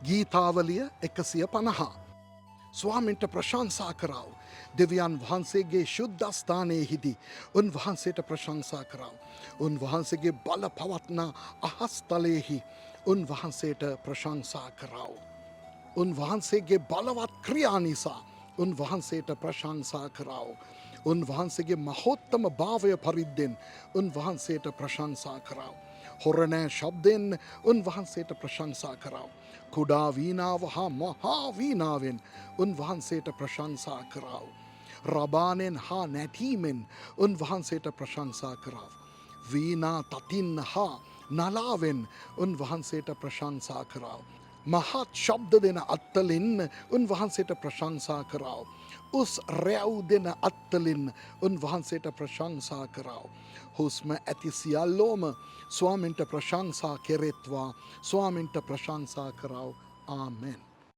ගීතාවලිය 150. ස්වාමින්ට ප්‍රශංසා කරාව. දෙවියන් වහන්සේගේ ශුද්ධස්ථානයෙහිදී උන්වහන්සේට ප්‍රශංසා කරාව. උන්වහන්සේගේ බල පවත්නා අහස්තලයෙහි උන්වහන්සේට ප්‍රශංසා කරාව. උන්වහන්සේගේ බලවත් ක්‍රියා නිසා උන්වහන්සේට ප්‍රශංසා කරාව. උන්වහන්සේගේ මහෝත්තම භාවය පරිද්දෙන් උන්වහන්සේට ප්‍රශංසා කරාව. හොරණෑ ශබ්දෙන් උන්වහන්සේට ප්‍රශංසා කරාව. කුඩා වීණාව හා මහා වීණාවෙන් උන්වහන්සේට ප්‍රශංසා කරාව. රබානෙන් හා නැටීමෙන් උන්වහන්සේට ප්‍රශංසා කරාව. වීණා තතින් හා නලාවෙන් උන්වහන්සේට ප්‍රශංසා කරාව. මහත් ශබ්ද දෙන අත්තලින් උන්වහන්සේට ප්‍රශංසා කරාව. උස් රැව් දෙන අත්තලින් උන්වහන්සේට ප්‍රශංසා කරාව. හුස්ම ඇති සියල්ලෝම ස්වාමින්ට ප්‍රශංසා කෙරෙත්වා ස්වාමින්ට ප්‍රශංසා කරාව. ආමෙන්.